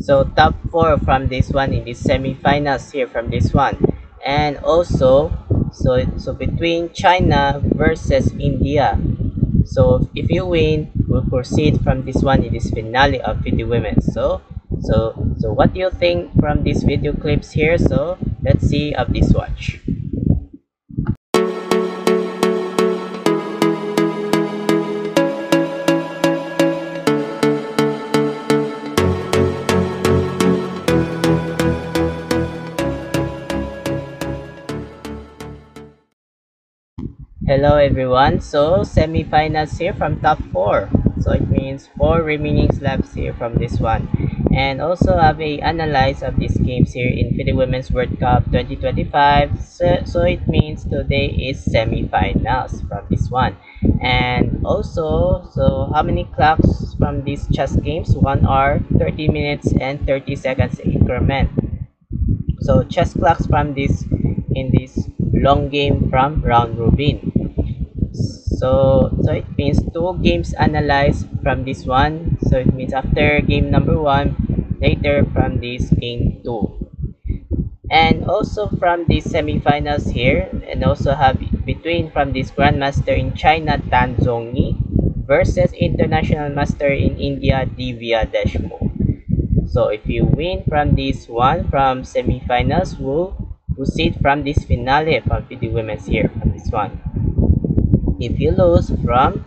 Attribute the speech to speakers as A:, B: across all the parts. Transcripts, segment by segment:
A: So top 4 from this one in the semi-finals here from this one. And also, so between China versus India. So if you win, we'll proceed from this one in this finale of the women. So what do you think from these video clips here? So let's see of this watch. Hello everyone. So semi-finals here from top 4. So it means 4 remaining laps here from this one. And also have a analyze of these games here in FIDE Women's World Cup 2025. So it means today is semi-finals from this one. And also, so how many clocks from these chess games? 1 hour, 30 minutes, and 30 seconds increment. So chess clocks from this in this long game from round robin. So it means 2 games analyzed from this one. So it means after game number 1, later from this game 2. And also from the semifinals here, and also have between from this grandmaster in China Tan Zhongyi versus international master in India Divya Deshmukh. So if you win from this one from semifinals, we'll proceed from this finale from the women's here from this one. If you lose from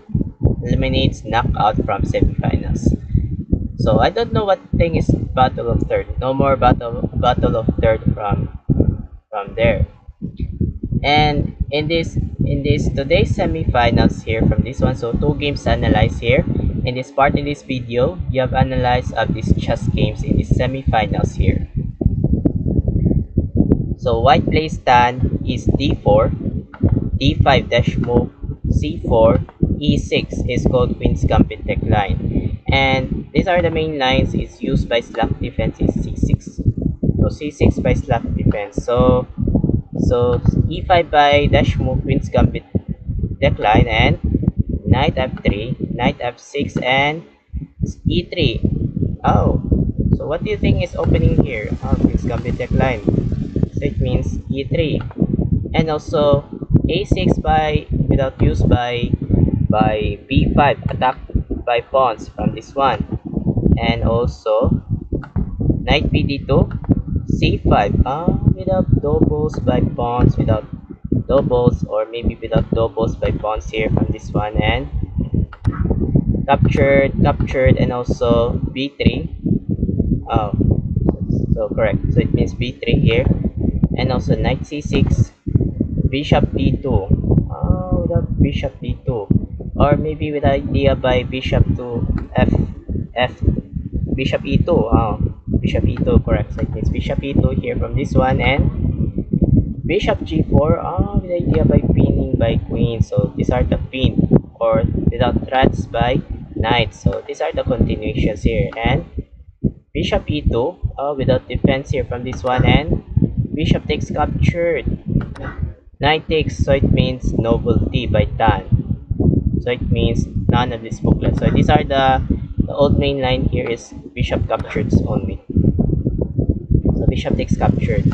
A: eliminates knockout from semifinals. So I don't know what thing is battle of third. No more battle of third from there. And in this today's semifinals here from this one, so 2 games analyzed here. In this part of this video, you have analyzed of these chess games in the semifinals here. So white plays Tan is d4, d5 dash move, c4, e6 is called Queen's Gambit decline. And these are the main lines is used by slack defense is c6. So c6 by slack defense. So e5 by dash move Queen's Gambit decline, and knight f3, knight f6, and e3. Oh, so what do you think is opening here? Oh, Queen's Gambit decline. So it means e3, and also a6 by without use by b5 attack by pawns from this one, and also knight bd2 c5 without doubles by pawns, without doubles, or maybe without doubles by pawns here from this one, and captured, and also b3. Oh, so correct, so it means b3 here, and also knight c6, bishop d2. Oh, without bishop d2, or maybe with idea by bishop to f bishop e2. Oh, bishop e2, correct, so it means bishop e2 here from this one, and bishop g4. Oh, with idea by pinning by queen. So these are the pin, or without threats by knight. So these are the continuations here, and bishop e2 without defense here from this one, and bishop takes captured, knight takes, so it means nobility by Tan. So it means none of this booklet. So these are the old main line here is bishop captured only. So bishop takes captured.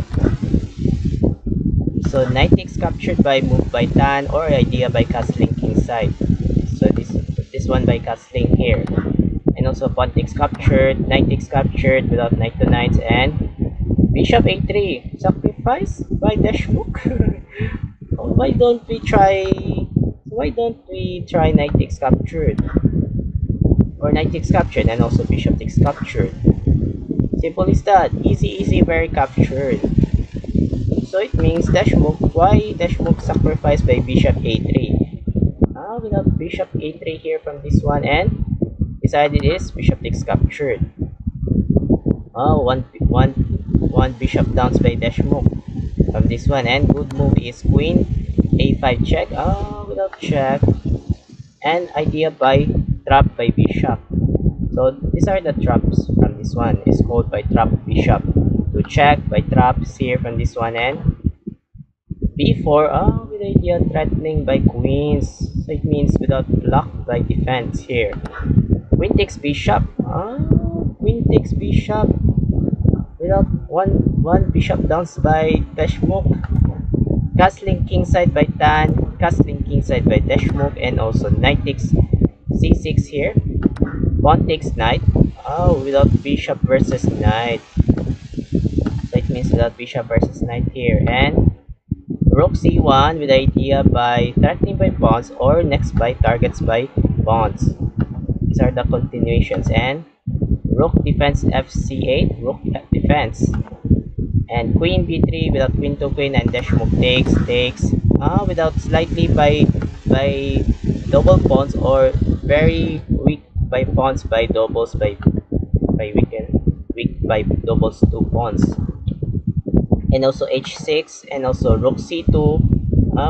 A: So knight takes captured by move by Tan, or idea by castling kingside. So this one by castling here. And also pawn takes captured, knight takes captured without knight to knight, and bishop a3 sacrifice by Deshmukh. why don't we try knight takes captured, or knight takes captured, and also bishop takes captured? Simple as that. Easy, very captured. So it means Deshmukh. Why Deshmukh sacrifice by bishop a3? Without bishop a3 here from this one, and decided is bishop takes captured. One bishop downs by Deshmukh from this one, and good move is queen a5 check. Without check, and idea by trap by bishop. So these are the traps from this one. Is called by trap bishop to check by traps here from this one, and b4. With idea threatening by queens. So it means without block by defense here. Queen takes bishop. Queen takes bishop. one bishop downs by Deshmukh, castling kingside by Tan, castling kingside by Deshmukh, and also knight takes c6 here. Pawn takes knight. Oh, without bishop versus knight. So it means without bishop versus knight here. And rook c1 with idea by threatening by pawns or next by targets by pawns. These are the continuations. And rook defense fc8, rook defense. And queen b3 without queen to queen, and Deshmukh takes without slightly by double pawns or very weak by pawns by doubles by weak by doubles two pawns. And also h6 and also rook c2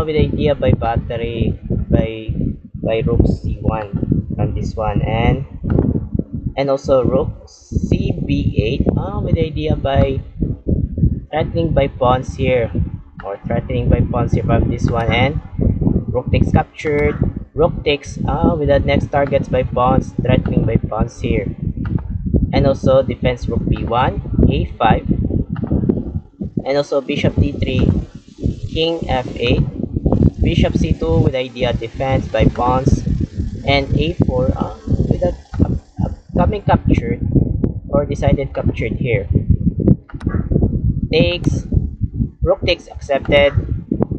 A: with idea by battery by rook c1 from this one. And also rook cb8 with idea by threatening by pawns here from this one. And rook takes captured, rook takes with the next targets by pawns, threatening by pawns here. And also defense rook b1, a5, and also bishop d3, king f8, bishop c2 with idea defense by pawns, and a4 with a upcoming captured or decided captured here. Takes, rook takes accepted,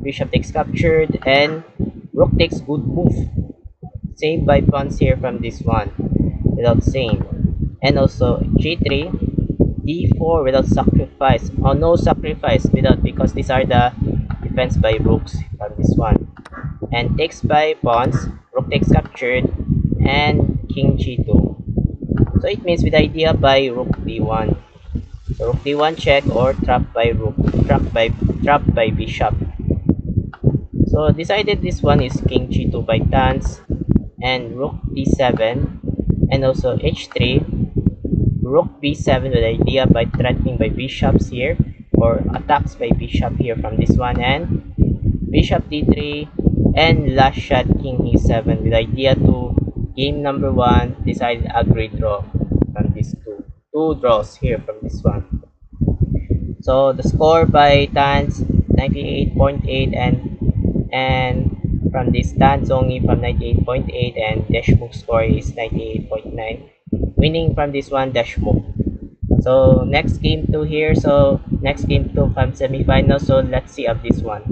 A: bishop takes captured, and rook takes good move. Same by pawns here from this one without same. And also g3, d4 without sacrifice. Oh, no sacrifice without, because these are the defense by rooks from this one. And takes by pawns, rook takes captured, and king g2. So it means with idea by rook d1. So rook d1 check or trap by rook, trap by bishop. So decided this one is king g2 by Tans, and rook d7, and also h3, rook b7 with idea by threatening by bishops here or attacks by bishop here from this one, and bishop d3, and last shot king e7 with idea to game number 1 decided agree draw from these two draws here from this one. So the score by Tans 98.8 and from this Tan Zongi from 98.8, and Deshmukh score is 98.9, winning from this one Deshmukh. So next game 2 here, so next game 2 from semifinal, so let's see of this one.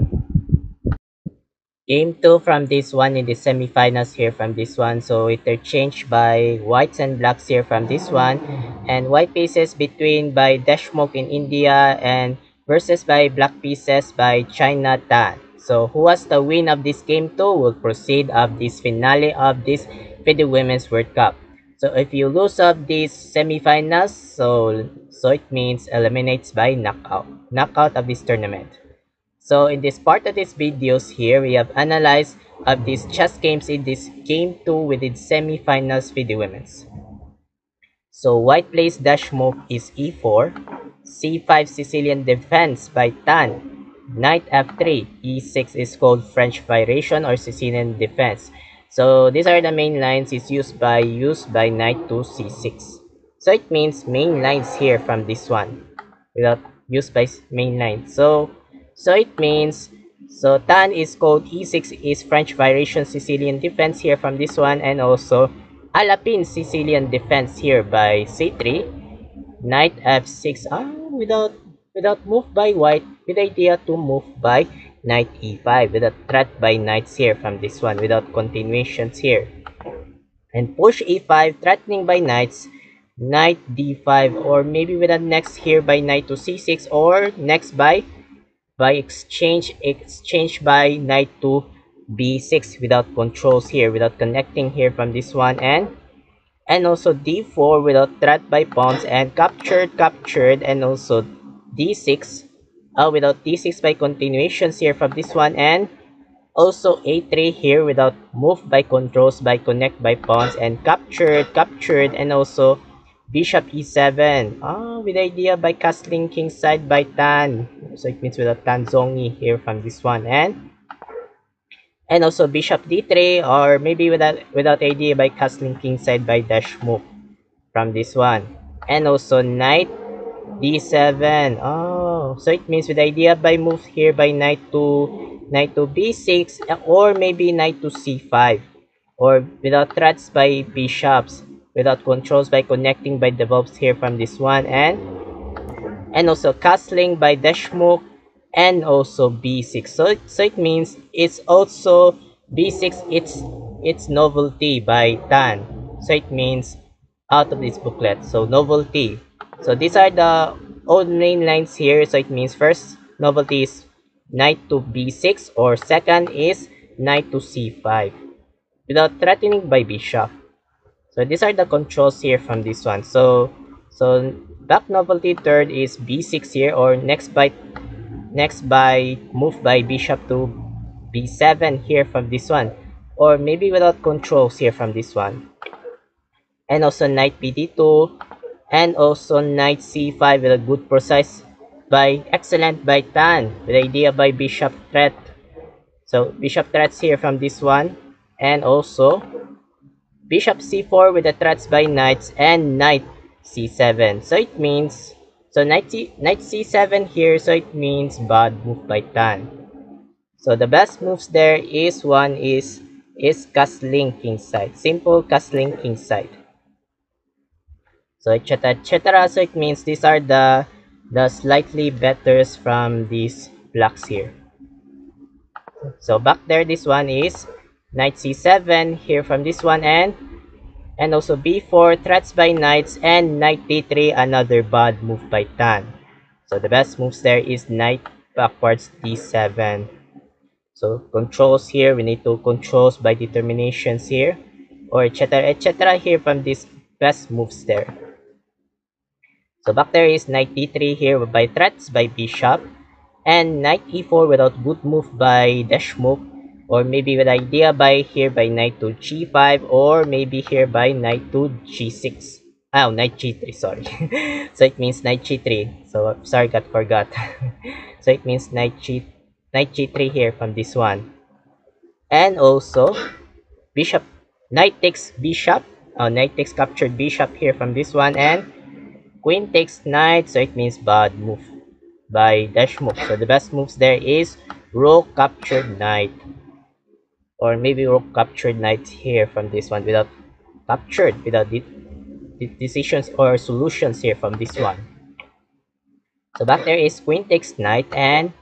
A: Game 2 from this one in the semifinals here from this one. So interchanged by whites and blacks here from this one. And white pieces between by Deshmukh in India and versus by black pieces by China Tan. So who was the win of this game 2 will proceed of this finale of this FIDE Women's World Cup. So if you lose of these semifinals, so it means eliminates by knockout of this tournament. So in this part of this videos here, we have analyzed of these chess games in this game 2 within semi-finals FIDE Women's. So white plays Deshmukh is e4, c5 Sicilian defense by Tan, knight f3, e6 is called French variation or Sicilian defense. So these are the main lines is used by knight to c6. So it means main lines here from this one without used by main line. So it means, so Tan is called e6 is French variation Sicilian defense here from this one, and also Alapin Sicilian defense here by c3, knight f6 without move by white with idea to move by knight e5 without threat by knights here from this one without continuations here, and push e5 threatening by knights, knight d5 or maybe with a next here by knight to c6 or next by exchange by knight to b6 without controls here without connecting here from this one, and also d4 without threat by pawns and captured, and also d6 without d6 by continuations here from this one, and also a3 here without move by controls by connect by pawns and captured, and also bishop e7 with idea by castling kingside by Tan, so it means without Tan Zongi here from this one, and also bishop d3 or maybe without idea by castling kingside by Deshmukh from this one, and also knight d7. Oh, so it means with the idea by move here by knight to b6, or maybe knight to c5, or without threats by bishops, without controls by connecting by develops here from this one, and also castling by dashmuk, and also b6. So it means it's also b6, it's novelty by tan. So it means out of this booklet, so novelty. So these are the old main lines here. So it means first novelty is knight to b6, or second is knight to c5 without threatening by bishop. So these are the controls here from this one. So back novelty third is b6 here, or next by move by bishop to b7 here from this one, or maybe without controls here from this one, and also knight bd2, and also knight c5 with a good precise by excellent by tan with idea by bishop threat. So bishop threats here from this one, and also bishop c4 with the threats by knights, and knight c7. So it means, so knight c7 here, so it means bad move by tan. So the best moves there is one is castling kingside, simple castling kingside. So etc etc. So it means these are the slightly betters from these blocks here. So back there, this one is knight c7 here from this one, and also b4 threats by knights, and knight d3, another bad move by tan. So the best moves there is knight backwards d7. So controls here, we need to controls by determinations here, or etc etc here from these best moves there. So back there is knight d3 here by threats by bishop, and knight e4 without good move by dashmuk, or maybe with idea by here by knight to g5, or maybe here by knight to g6. Oh, knight g3, sorry. So it means knight g3. So sorry, got forgot. So it means knight g3 here from this one. And also bishop, knight takes bishop, knight takes captured bishop here from this one, and queen takes knight, so it means bad move by dashmuk. So the best moves there is rook captured knight, or maybe rook captured knight here from this one, without captured, without the decisions or solutions here from this one. So back there is queen takes knight, and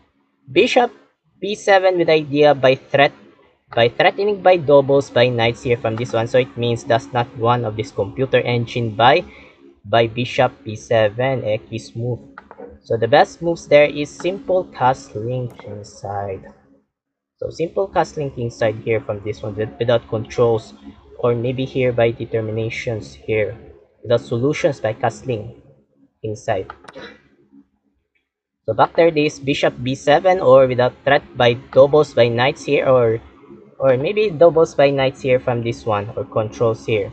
A: bishop b7 with idea by threatening by doubles by knights here from this one. So it means that's not one of this computer engine by bishop b7 x move. So the best moves there is simple castling kingside. So simple castling kingside here from this one without controls, or maybe here by determinations here without solutions by castling kingside. So back there this bishop b7, or without threat by doubles by knights here, or maybe doubles by knights here from this one, or controls here.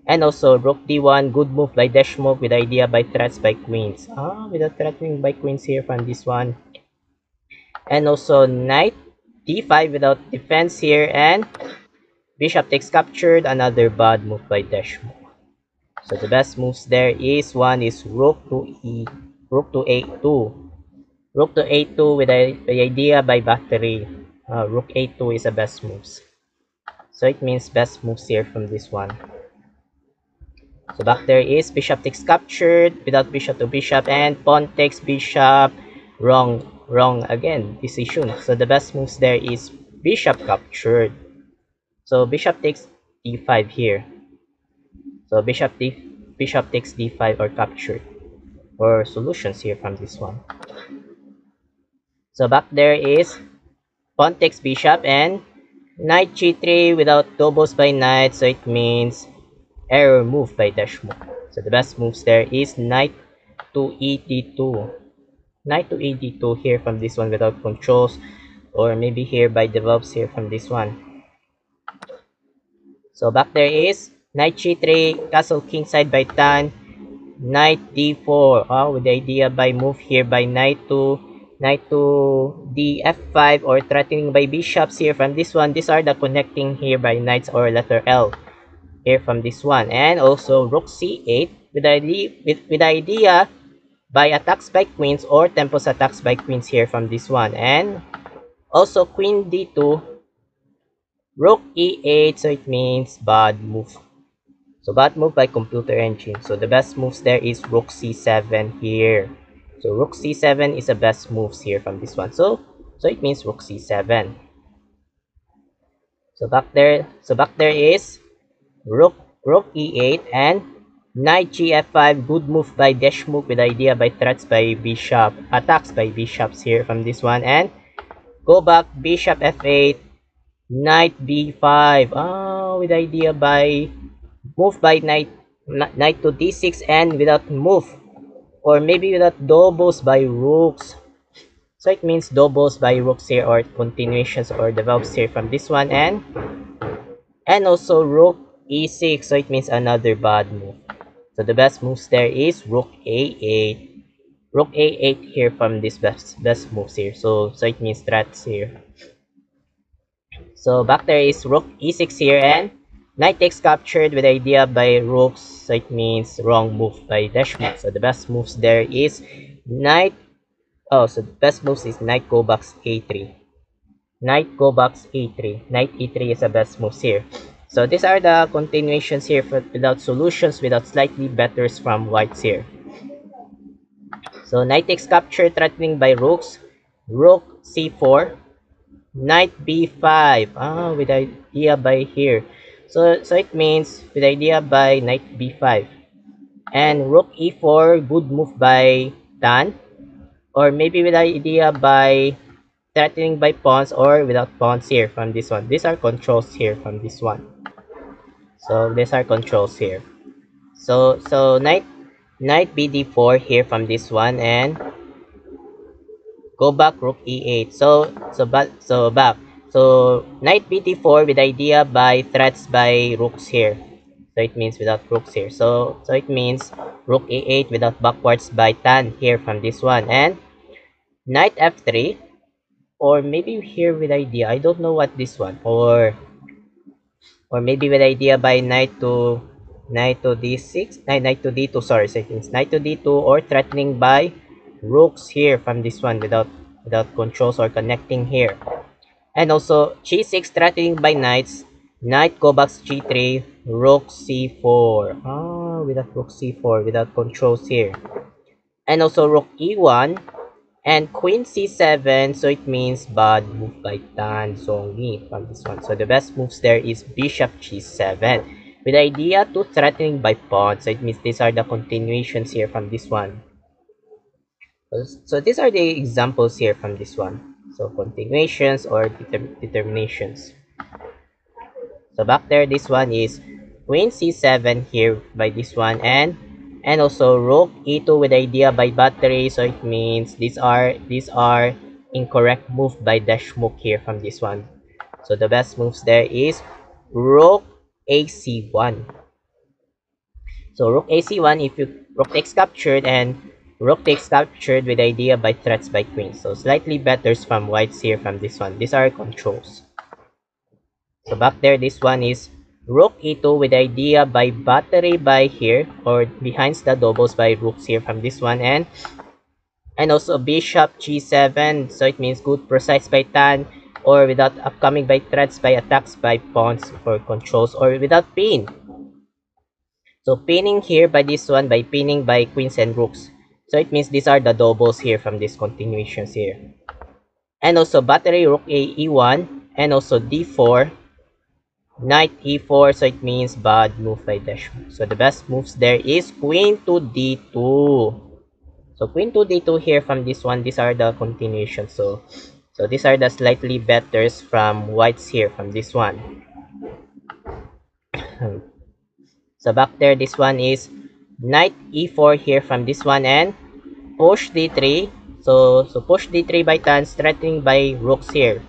A: And also rook d1, good move by dashmuk with idea by threats by queens. Without threatening by queens here from this one. And also knight d5 without defense here, and bishop takes captured, another bad move by dashmuk. So the best moves there is one is rook to a2. Rook to a2 with the idea by battery. Rook a2 is the best moves. So it means best moves here from this one. So back there is bishop takes captured without bishop to bishop, and pawn takes bishop. Wrong again, decision. So the best moves there is bishop captured. So bishop takes d5 here. So bishop takes d5 or captured, or solutions here from this one. So back there is pawn takes bishop, and knight g3 without doubles by knight, so it means error move by dashmuk. So the best moves there is knight to ed2. Knight to ed2 here from this one without controls, or maybe here by develops here from this one. So back there is knight g3, castle kingside by tan, knight d4, with the idea by move here by knight to df5, or threatening by bishops here from this one. These are the connecting here by knights or letter L here from this one. And also rook c8 with the idea by attacks by queens or tempos attacks by queens here from this one. And also queen d2, rook e8, so it means bad move. So bad move by computer engine. So the best moves there is rook c7 here. So rook c7 is the best moves here from this one. So it means rook c7. So back there is rook e8 and knight gf5. Good move by Deshmukh with idea by threats by bishop, attacks by bishops here from this one. And go back, bishop f8, knight b5. With idea by move by knight to d6 and without move, or maybe without doubles by rooks. So it means doubles by rooks here, or continuations or develops here from this one. And also rook e6, so it means another bad move. So the best moves there is rook a8, rook a8 here from this best moves here. So it means threats here. So back there is rook e6 here, and knight takes captured with idea by rooks, so it means wrong move by Deshmukh. So the best moves there is knight. So the best moves is knight go back a3. Knight go back a3. Knight e3 is the best moves here. So these are the continuations here without solutions, without slightly betters from whites here. So knight takes capture threatening by rooks. Rook c4. Knight b5. With idea by here. So it means with idea by knight b5. And rook e4, good move by Tan. Or maybe with idea by threatening by pawns or without pawns here from this one. These are controls here from this one. So these are controls here. So knight bd4 here from this one, and go back rook e8. So back. So knight bd4 with idea by threats by rooks here. So it means without rooks here. So it means rook e8 without backwards by Tan here from this one. And knight f3, or maybe here with idea, I don't know what this one, or maybe with idea by knight to d6, knight to d2, sorry, so it means knight to d2, or threatening by rooks here from this one without controls or connecting here. And also g6 threatening by knights, knight go back g3, rook c4. Without rook c4, without controls here. And also rook e1 and queen c7, so it means bad move by Tan Zhongyi from this one. So the best moves there is bishop g7 with idea to threatening by pawn. So it means these are the continuations here from this one. So these are the examples here from this one. So continuations or determinations. So back there, this one is queen c7 here by this one, and also rook e2 with idea by battery. So it means these are incorrect move by Deshmukh here from this one. So the best moves there is rook ac1. So rook ac1, if you rook takes captured, and rook takes captured with idea by threats by queen. So slightly better from whites here from this one. These are controls. So back there, this one is rook e2 with idea by battery by here, or behind the doubles by rooks here from this one. And also bishop g7, so it means good precise by Tan, or without upcoming by threats by attacks by pawns for controls, or without pin. So pinning here by this one, by pinning by queens and rooks. So it means these are the doubles here from these continuations here. And also battery rook e1, and also d4, knight e4, so it means bad move by Deshmukh. So the best moves there is queen to d2. So queen to d2 here from this one. These are the continuations. So these are the slightly betters from whites here from this one. So back there, this one is knight e4 here from this one, and push d3. So push d3 by Tan, threatening by rooks here.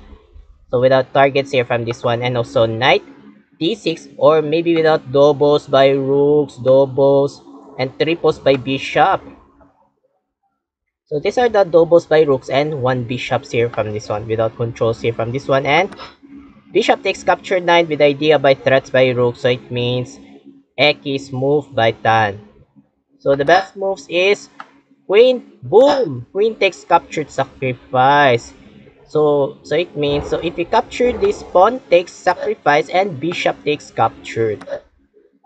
A: So without targets here from this one, and also knight d6, or maybe without doubles by rooks, doubles, and triples by bishop. So these are the doubles by rooks and one bishops here from this one, without controls here from this one. And bishop takes captured knight with idea by threats by rooks, so it means X move by Tan. So the best moves is Queen, boom! Queen takes captured sacrifice. So it means, so if you capture this, pawn takes sacrifice and bishop takes captured.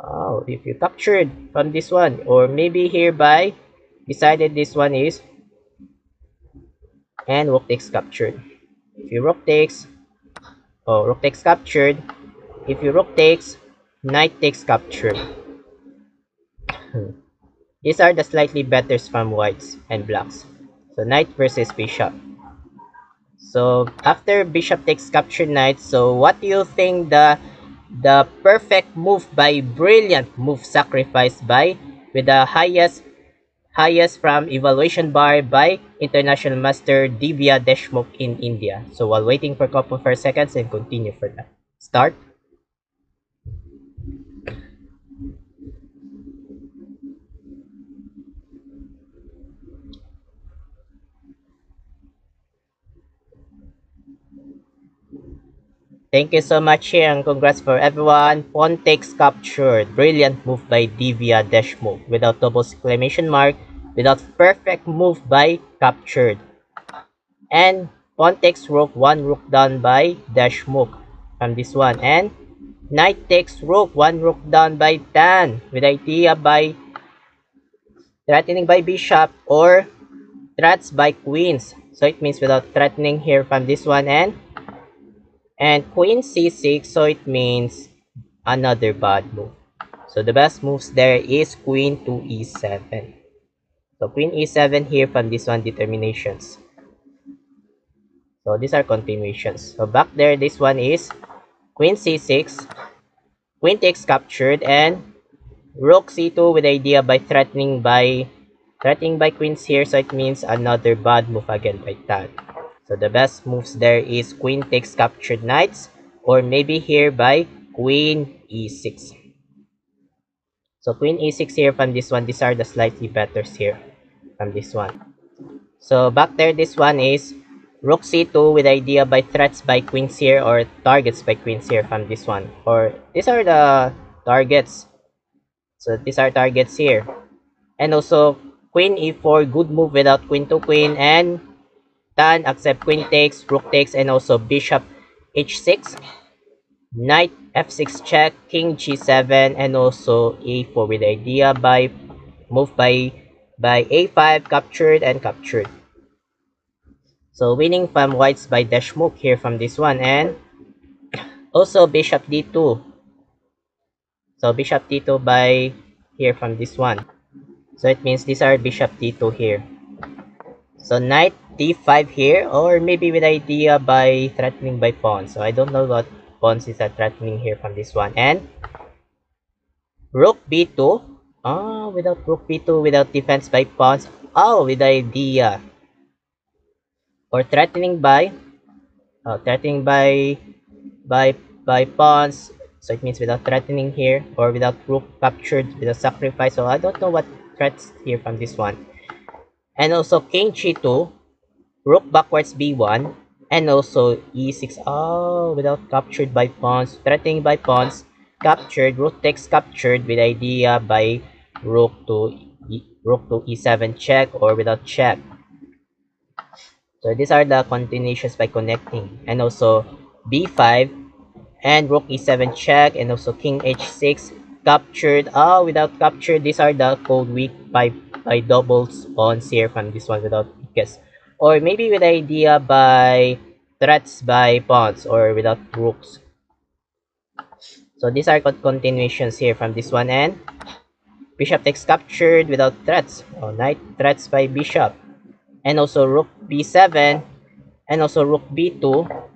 A: Oh, if you captured from this one, or maybe hereby decided this one is, and rook takes captured. If you rook takes, oh, rook takes captured. If you rook takes, knight takes captured. These are the slightly better from whites and blacks. So knight versus bishop. So after bishop takes captured knight, so what do you think the perfect move by brilliant move sacrificed by with the highest from evaluation bar by International Master Divya Deshmukh in India. So while waiting for a couple of seconds and continue for that. Start. Thank you so much here and congrats for everyone. Pawn takes captured. Brilliant move by Divya Deshmukh without double exclamation mark. Without perfect move by captured. And pawn takes rook. One rook down by Deshmukh from this one. And knight takes rook. One rook down by Tan with idea by threatening by bishop or threats by queens. So it means without threatening here from this one and queen c6, so it means another bad move. So the best moves there is queen to e7. So queen e7 here from this one determinations. So these are continuations. So back there, this one is queen c6, queen takes captured, and rook c2 with idea by threatening by queens here. So it means another bad move again by Tan. So the best moves there is queen takes captured knights, or maybe here by queen e6. So queen e6 here from this one. These are the slightly better here from this one. So back there, this one is rook c2 with idea by threats by queens here or targets by queens here from this one. Or these are the targets. So these are targets here. And also queen e4, good move without queen to queen, and Tan accept queen takes, rook takes, and also bishop h6, knight f6 check, king g7, and also a4 with idea by move by a5 captured and captured. So winning from whites by Deshmukh here from this one, and also bishop d2. So bishop d2 by here from this one. So it means these are bishop d2 here. So knight d5 here, or maybe with idea by threatening by pawn. So I don't know what pawns is threatening here from this one. And rook b2. Oh, without rook b2, without defense by pawns. Oh, with idea. Or threatening by by pawns. So it means without threatening here, or without rook captured, without sacrifice. So I don't know what threats here from this one. And also king g2, rook backwards b1, and also e6. Oh, without captured by pawns, threatening by pawns, captured, rook takes captured with idea by rook to e7 check or without check. So these are the continuations by connecting. And also b5 and rook e7 check, and also king h6 captured. Oh, without captured, these are the code weak by doubles pawns here from this one without weakest. Or maybe with idea by threats by pawns or without rooks. So these are continuations here from this one, and bishop takes captured without threats. Oh, knight threats by bishop. And also rook b7, and also rook b2,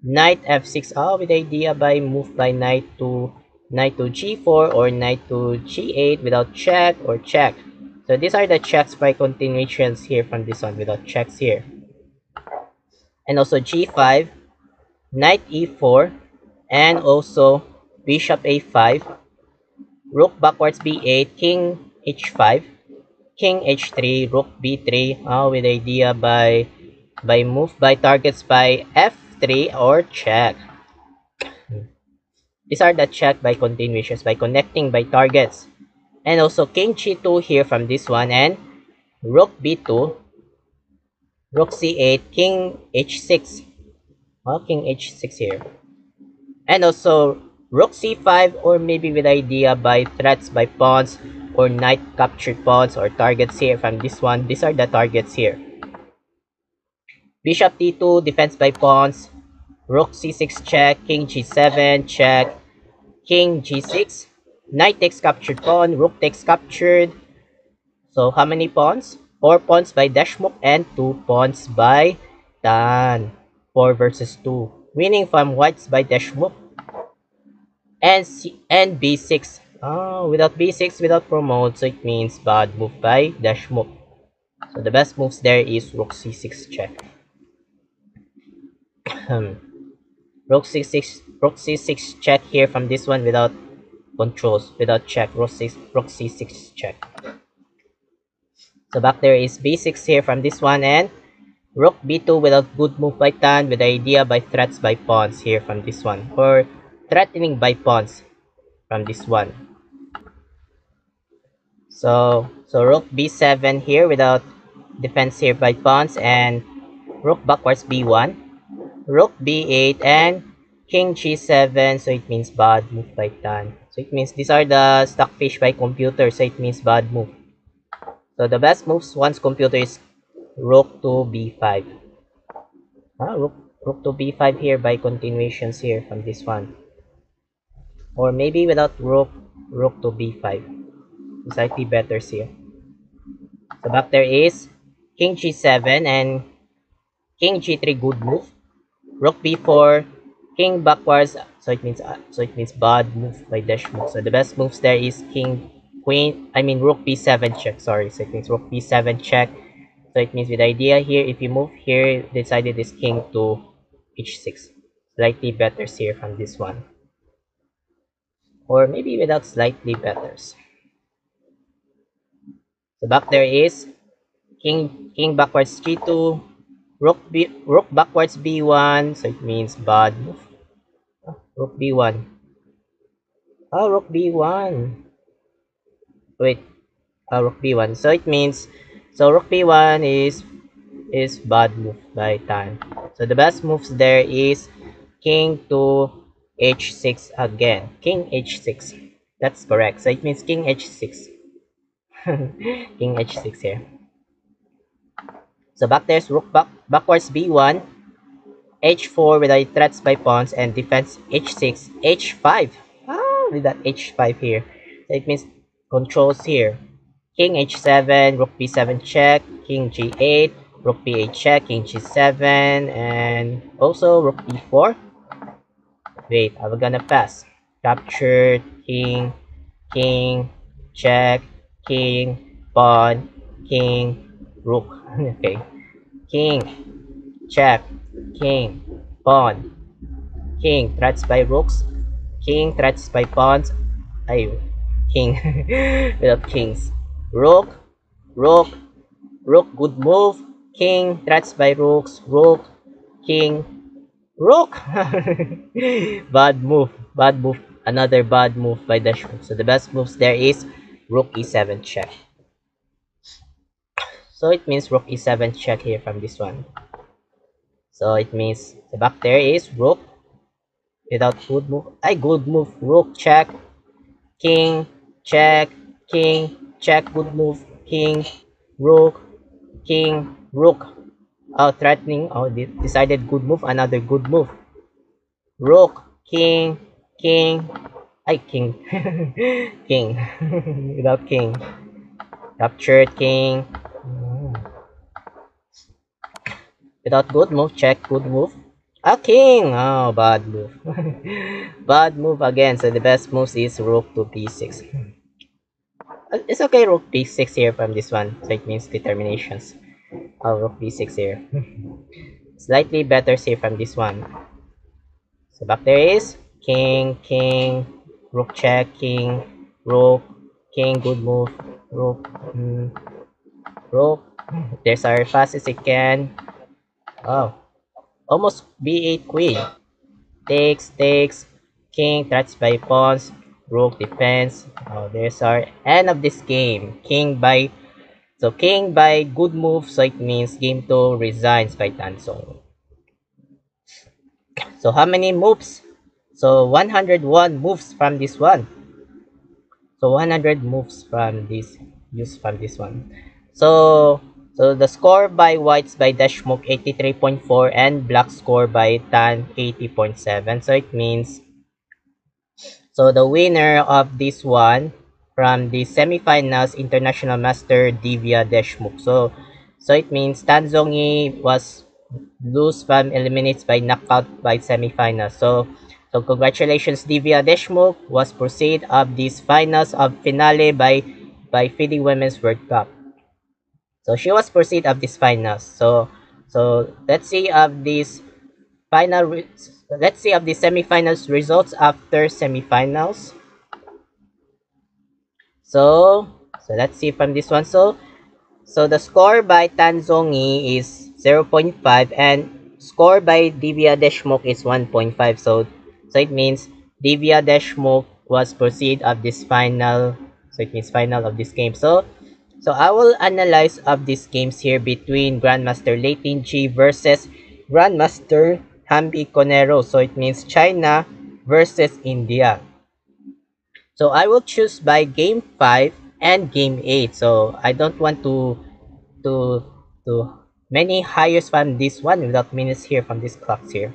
A: knight f6. Oh, with idea by move by knight to g4 or knight to g8 without check or check. So these are the checks by continuations here from this one without checks here. And also g5, knight e4, and also bishop a5, rook backwards b8, king h5, king h3, rook b3. Oh, with idea by move by targets by f3 or check. These are the check by continuations by connecting by targets. And also king g2 here from this one, and rook b2, rook c8, king h6. Oh, king h6 here. And also rook c5, or maybe with idea by threats by pawns or knight captured pawns or targets here from this one. These are the targets here. Bishop d2, defense by pawns, rook c6 check, king g7 check, king g6, knight takes captured pawn, rook takes captured. So how many pawns? 4 pawns by Deshmukh and 2 pawns by Tan. 4 versus 2. Winning from whites by Deshmukh. And b6. Oh, without b6, without promote, so it means bad move by Deshmukh. So the best moves there is rook c6 check. rook c6 check here from this one without controls, without check. Rook c6 check. So back there is b6 here from this one, and rook b2 without good move by Tan, with the idea by threats by pawns here from this one, or threatening by pawns from this one. So rook b7 here without defense here by pawns, and rook backwards b1, rook b8, and king g7, so it means bad move by Tan. So it means these are the stockfish by computer, so it means bad move. So the best moves once computer is rook to b5. Rook to b5 here by continuations here from this one. Or maybe without rook to b5. Slightly better here. So back there is king g7 and king g3, good move. Rook b4, king backwards, so it means bad move by Deshmukh. So the best moves there is rook b7 check, sorry. So it means rook b7 check. So it means with the idea here, if you move here, decided is king to h6. Slightly better here from this one. Or maybe without slightly betters. So back there is king backwards g2, rook backwards b1, so it means bad move. Rook b1. Oh, rook b1. Wait, rook b1. So it means, rook b1 is bad move by Tan. So the best moves there is king to h6 again. King h6. That's correct. So it means king h6. king h6 here. So back there's rook backwards b1, h4 with the threats by pawns, and defense h6, h5. With that h5 here. So it means controls here. King h7, rook b7 check, king g8, rook b8 check, king g7, and also rook b4. Wait, I'm gonna pass. Captured, king, check, king, pawn, king, rook. Okay. King, check, king, pawn, king, threats by rooks, king, threats by pawns, king, without kings, rook, good move, king, threats by rooks, rook, king, rook. bad move, another bad move by Deshmukh. So the best moves there is rook e7 check. So it means rook e7 check here from this one. So it means the back there is rook without good move. Good move, rook check, king, check, king, check, good move, king, rook, threatening, decided good move, another good move, rook, king, king, king, without king, captured, king, without good move, check, good move, king, bad move, bad move again. So the best moves is rook to b6. It's okay, rook b6 here from this one, so it means determinations. Rook b6 here. Slightly better here from this one. So back there is king, rook check, king, rook, king, good move, rook, rook. There's our fast as it can. Almost b8 queen. Takes, king, threats by pawns, rook defense. There's our end of this game. King by So king by good move, so it means game 2 resigns by Tan Song. So how many moves? So 101 moves from this one. So 100 moves from this, used from this one. So the score by whites by Dashmuk 83.4 and black score by Tan 80.7. So it means, so the winner of this one from the semifinals International Master Divya Deshmukh. So it means Tan Zhongyi was lose from eliminates by knockout by semifinals. So congratulations, Divya Deshmukh was proceed of these finals of finale by FIDE Women's World Cup. So she was proceed of this finals. So let's see of this let's see of the semifinals results after semifinals. So let's see from this one. So the score by Tan Zhongyi is 0.5 and score by Divya Deshmukh is 1.5. So it means Divya Deshmukh was proceed of this final. So it means final of this game. So I will analyze of these games here between Grandmaster Lei Ji versus Grandmaster Hambi Conero. So it means China versus India. So I will choose by game 5 and game 8. So I don't want to to many hires from this one without minutes here from this clocks here.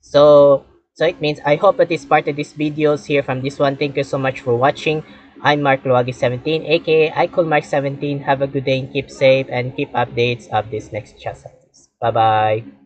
A: So it means I hope that is part of this videos here from this one. Thank you so much for watching. I'm Mark Luwagi 17, aka I call Mark 17. Have a good day and keep safe and keep updates of this next chess. Bye bye.